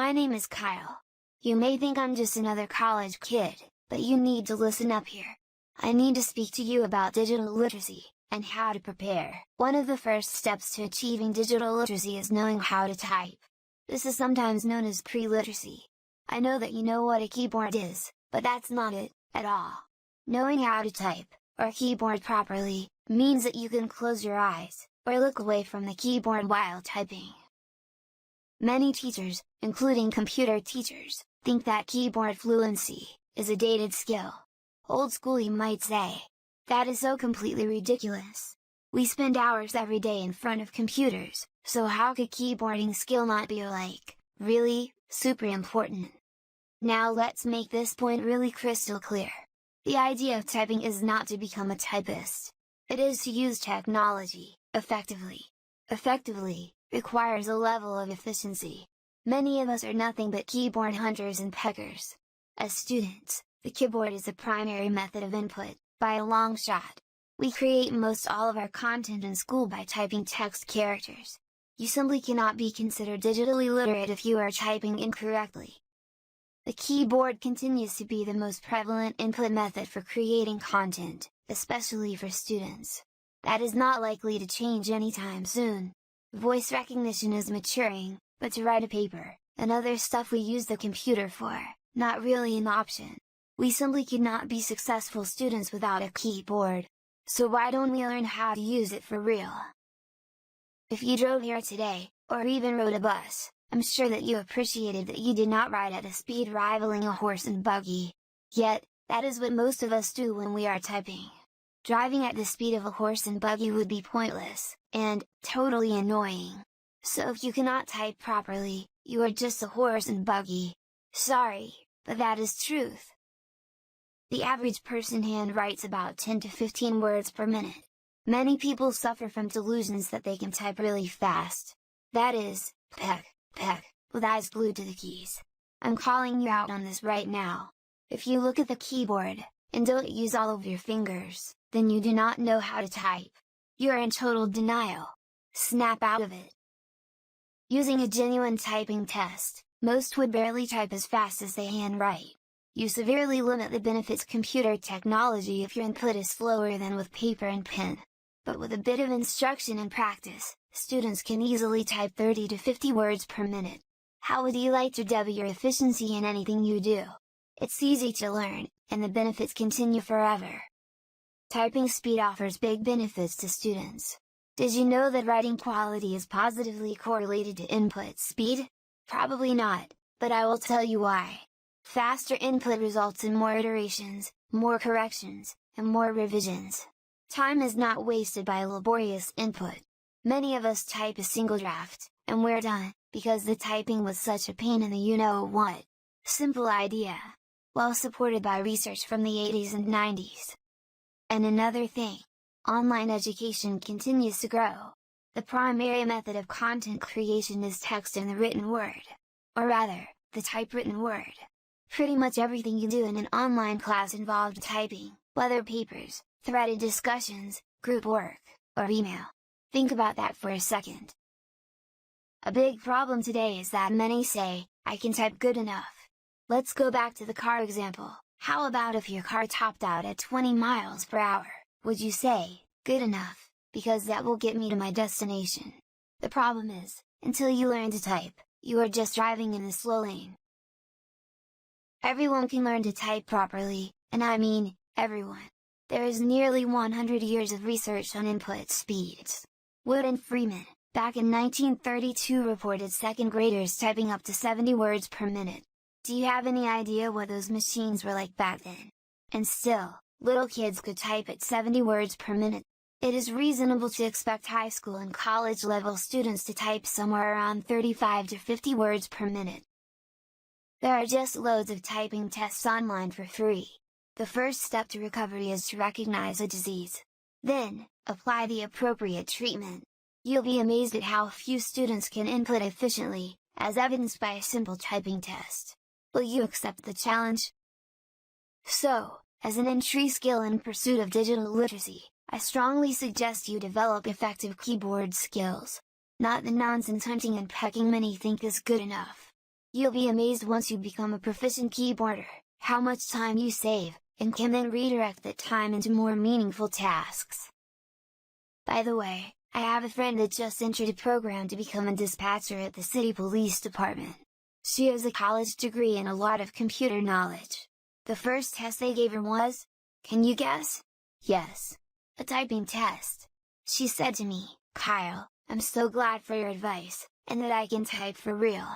My name is Kyle. You may think I'm just another college kid, but you need to listen up here. I need to speak to you about digital literacy, and how to prepare. One of the first steps to achieving digital literacy is knowing how to type. This is sometimes known as pre-literacy. I know that you know what a keyboard is, but that's not it, at all. Knowing how to type, or keyboard properly, means that you can close your eyes, or look away from the keyboard while typing. Many teachers, including computer teachers, think that keyboard fluency is a dated skill. Old school, you might say. That is so completely ridiculous. We spend hours every day in front of computers, so how could keyboarding skill not be really, super important? Now let's make this point really crystal clear. The idea of typing is not to become a typist. It is to use technology, effectively. Effectively requires a level of efficiency. Many of us are nothing but keyboard hunters and peckers. As students, the keyboard is the primary method of input, by a long shot. We create most all of our content in school by typing text characters. You simply cannot be considered digitally literate if you are typing incorrectly. The keyboard continues to be the most prevalent input method for creating content, especially for students. That is not likely to change anytime soon. Voice recognition is maturing, but to write a paper, and other stuff we use the computer for, not really an option. We simply cannot be successful students without a keyboard. So why don't we learn how to use it for real? If you drove here today, or even rode a bus, I'm sure that you appreciated that you did not ride at a speed rivaling a horse and buggy. Yet, that is what most of us do when we are typing. Driving at the speed of a horse and buggy would be pointless, and totally annoying. So if you cannot type properly, you are just a horse and buggy. Sorry, but that is truth. The average person hand writes about 10 to 15 words per minute. Many people suffer from delusions that they can type really fast. That is, peck, with eyes glued to the keys. I'm calling you out on this right now. If you look at the keyboard, and don't use all of your fingers, then you do not know how to type. You are in total denial. Snap out of it. Using a genuine typing test, most would barely type as fast as they handwrite. You severely limit the benefits of computer technology if your input is slower than with paper and pen. But with a bit of instruction and practice, students can easily type 30 to 50 words per minute. How would you like to double your efficiency in anything you do? It's easy to learn, and the benefits continue forever. Typing speed offers big benefits to students. Did you know that writing quality is positively correlated to input speed? Probably not, but I will tell you why. Faster input results in more iterations, more corrections, and more revisions. Time is not wasted by laborious input. Many of us type a single draft, and we're done, because the typing was such a pain in the you-know-what. Simple idea. Well supported by research from the 80s and 90s. And another thing. Online education continues to grow. The primary method of content creation is text and the written word. Or rather, the typewritten word. Pretty much everything you do in an online class involved typing, whether papers, threaded discussions, group work, or email. Think about that for a second. A big problem today is that many say, I can type good enough. Let's go back to the car example. How about if your car topped out at 20 miles per hour, would you say, good enough, because that will get me to my destination? The problem is, until you learn to type, you are just driving in the slow lane. Everyone can learn to type properly, and I mean, everyone. There is nearly 100 years of research on input speeds. Wood and Freeman, back in 1932 reported second graders typing up to 70 words per minute. Do you have any idea what those machines were like back then? And still, little kids could type at 70 words per minute. It is reasonable to expect high school and college level students to type somewhere around 35 to 50 words per minute. There are just loads of typing tests online for free. The first step to recovery is to recognize a disease. Then, apply the appropriate treatment. You'll be amazed at how few students can input efficiently, as evidenced by a simple typing test. Will you accept the challenge? So, as an entry skill in pursuit of digital literacy, I strongly suggest you develop effective keyboard skills. Not the nonsense hunting and pecking many think is good enough. You'll be amazed once you become a proficient keyboarder, how much time you save, and can then redirect that time into more meaningful tasks. By the way, I have a friend that just entered a program to become a dispatcher at the city police department. She has a college degree and a lot of computer knowledge. The first test they gave her was, can you guess? Yes. A typing test. She said to me, "Kyle, I'm so glad for your advice, and that I can type for real.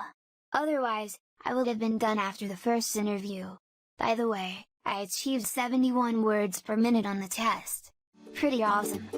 Otherwise, I would have been done after the first interview." By the way, I achieved 71 words per minute on the test. Pretty awesome!